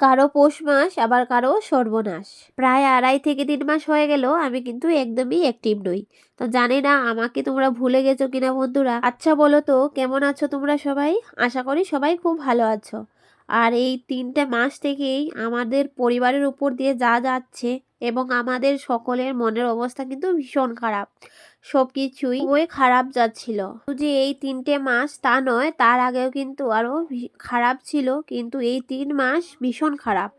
কারো পৌষ মাস আবার কারো সর্বনাশ। প্রায় 2.5 থেকে 3 মাস হয়ে গেল আমি কিন্তু একদমই অ্যাক্টিভ নই। তো জানি না আমাকে তোমরা ভুলে গেছো কিনা বন্ধুরা। আচ্ছা বলো তো কেমন আছো তোমরা সবাই? আশা করি সবাই খুব ভালো আছো। আর এই 3টে মাস থেকেই আমাদের পরিবারের উপর দিয়ে যা যাচ্ছে এবং আমাদের সকলের মনের অবস্থা কিন্তু ভীষণ খারাপ। সবকিছুই খুবই খারাপ যাচ্ছিল। শুধু যে এই 3টে মাস তা নয়, তার আগেও কিন্তু আরো খারাপ ছিল, কিন্তু এই 3 মাস ভীষণ খারাপ।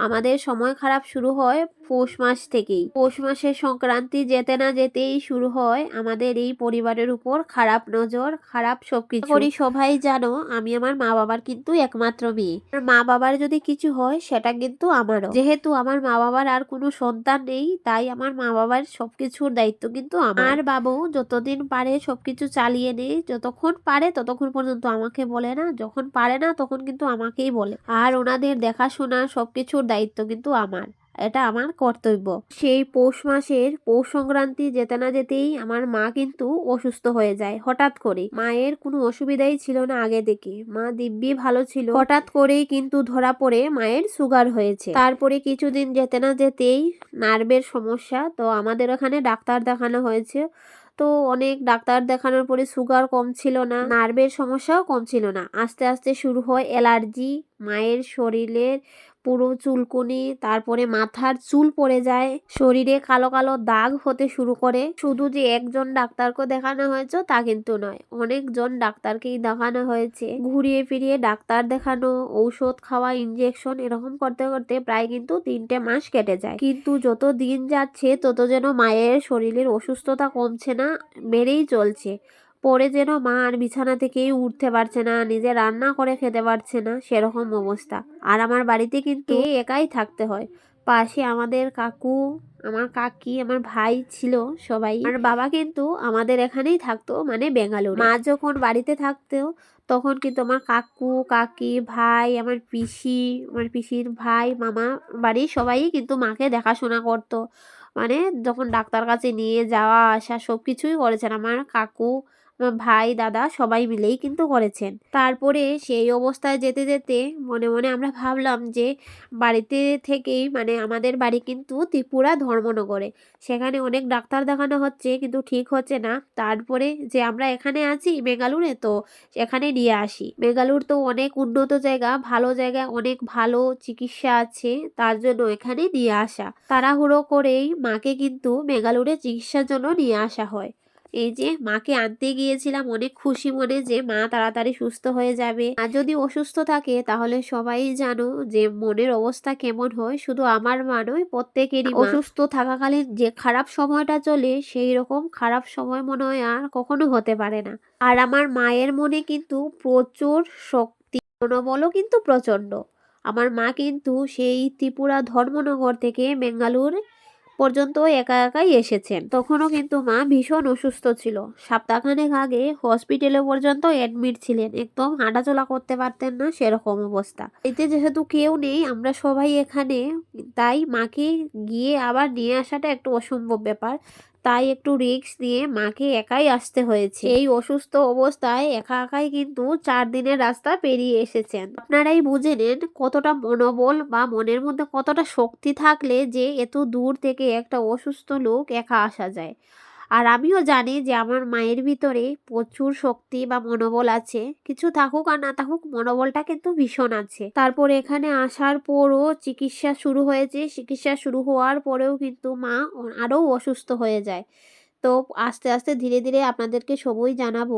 আমাদের সময় খারাপ শুরু হয় পৌষ মাস থেকেই। পৌষ মাসের সংক্রান্তি যেতে না যেতেই শুরু হয় আমাদের এই পরিবারের উপর খারাপ নজর, খারাপ সবকিছু। করি সবাই জানো আমি আমার মা বাবার কিন্তু একমাত্র মেয়ে। মা বাবার যদি কিছু হয় সেটা কিন্তু আমারও। যেহেতু আমার মা বাবার আর কোনো সন্তান নেই, তাই আমার মা বাবার সবকিছুর দায়িত্ব কিন্তু আমার। বাবু যতদিন পারে সবকিছু চালিয়ে নেয়, যতক্ষণ পারে ততক্ষণ পর্যন্ত আমাকে বলে না, যখন পারে না তখন কিন্তু আমাকেই বলে। আর ওনাদের দেখাশোনা সবকিছুর দায়িত্ব কিন্তু আমার, এটা আমার কর্তব্য। সেই পৌষ মাসের পৌষ সংক্রান্তি যেতে না যেতেই আমার মা কিন্তু অসুস্থ হয়ে যায় হঠাৎ করে। মায়ের কোনো অসুবিধাই ছিল না আগে থেকে, মা দিব্যি ভালো ছিল। হঠাৎ করেই কিন্তু ধরা পড়ে মায়ের সুগার হয়েছে। তারপরে কিছুদিন যেতে না যেতেই নার্ভের সমস্যা, তো আমাদের ওখানে ডাক্তার দেখানো হয়েছে। তো অনেক ডাক্তার দেখানোর পরে সুগার কম ছিল না, নার্ভের সমস্যাও কম ছিল না। আস্তে আস্তে শুরু হয় অ্যালার্জি, মায়ের শরীরের পুরো চুলকুনি, তারপরে মাথার চুল পড়ে যায়, শরীরে কালো কালো দাগ হতে শুরু করে। শুধু যে একজন ডাক্তারকে দেখানো হয়েছে তা কিন্তু নয়, অনেকজন ডাক্তারকেই দেখানো হয়েছে। ঘুরিয়ে ফিরিয়ে ডাক্তার দেখানো, ঔষধ খাওয়া, ইনজেকশন, এরকম করতে করতে প্রায় কিন্তু 3টে মাস কেটে যায়। কিন্তু যত দিন যাচ্ছে তত যেন মায়ের শরীরের অসুস্থতা কমছে না, বেড়েই চলছে। পরে যেন মা আর বিছানা থেকেই উঠতে পারছে না, নিজে রান্না করে খেতে পারছে না, সেরকম অবস্থা। আর আমার বাড়িতে কিন্তু একাই থাকতে হয়। পাশে আমাদের কাকু, আমার কাকি, আমার ভাই ছিল সবাই। আর বাবা কিন্তু আমাদের এখানেই থাকতো, মানে বেঙ্গালুরু। মা যখন বাড়িতে থাকতো তখন কিন্তু আমার কাকু, কাকি, ভাই, আমার পিসি, আমার পিসির ভাই, মামা বাড়ির সবাই কিন্তু মাকে দেখাশোনা করতো। মানে যখন ডাক্তার কাছে নিয়ে যাওয়া আসা সবকিছুই করেছেন আমার কাকু, আমার ভাই, দাদা সবাই মিলেই কিন্তু করেছেন। তারপরে সেই অবস্থায় যেতে যেতে মনে মনে আমরা ভাবলাম যে বাড়িতে থেকেই, মানে আমাদের বাড়ি কিন্তু ত্রিপুরা ধর্মনগরে, সেখানে অনেক ডাক্তার দেখানো হচ্ছে কিন্তু ঠিক হচ্ছে না। তারপরে যে আমরা এখানে আছি বেঙ্গালুরে, তো এখানে নিয়ে আসি। বেঙ্গালুর তো অনেক উন্নত জায়গা, ভালো জায়গা, অনেক ভালো চিকিৎসা আছে, তার জন্য এখানে নিয়ে আসা। তাড়াহুড়ো করেই মাকে কিন্তু বেঙ্গালুরে চিকিৎসার জন্য নিয়ে আসা হয়। এই যে মাকে আনতে গিয়েছিলাম অনেক খুশি মনে যে মা তাড়াতাড়ি সুস্থ হয়ে যাবে। আর যদি অসুস্থ থাকে তাহলে সবাই জানো যে মনের অবস্থা কেমন হয়। শুধু আমার মা নয়, প্রত্যেকেরই অসুস্থ থাকাকালীন যে খারাপ সময়টা চলে, সেই রকম খারাপ সময় মনে হয় আর কখনো হতে পারে না। আর আমার মায়ের মনে কিন্তু প্রচুর শক্তি, মনোবলও কিন্তু প্রচন্ড। আমার মা কিন্তু সেই ত্রিপুরা ধর্মনগর থেকে বেঙ্গালুর পর্যন্ত একা একাই এসেছেন। তখনও কিন্তু মা ভীষণ অসুস্থ ছিল, সপ্তাহখানেক আগে হসপিটালে পর্যন্ত অ্যাডমিট ছিলেন, একদম হাঁটাচলা করতে পারতেন না, সেরকম অবস্থা। এতে যেহেতু কেউ নেই, আমরা সবাই এখানে, তাই মাকে গিয়ে আবার নিয়ে আসাটা একটু অসম্ভব ব্যাপার। তাই একটু রিস্ক নিয়ে মাকে একাই আসতে হয়েছে। এই অসুস্থ অবস্থায় একা একাই কিন্তু 4 দিনের রাস্তা পেরিয়ে এসেছেন। আপনারাই বুঝে নেন কতটা মনোবল বা মনের মধ্যে কতটা শক্তি থাকলে যে এত দূর থেকে একটা অসুস্থ লোক একা আসা যায়। আর আমিও জানি যে আমার মায়ের ভিতরে প্রচুর শক্তি বা মনোবল আছে, কিছু থাকুক আর না থাকুক মনোবলটা কিন্তু ভীষণ আছে। তারপর এখানে আসার পরও চিকিৎসা শুরু হয়েছে, চিকিৎসা শুরু হওয়ার পরেও কিন্তু মা আরও অসুস্থ হয়ে যায়। তো আস্তে আস্তে ধীরে ধীরে আপনাদেরকে সবই জানাবো।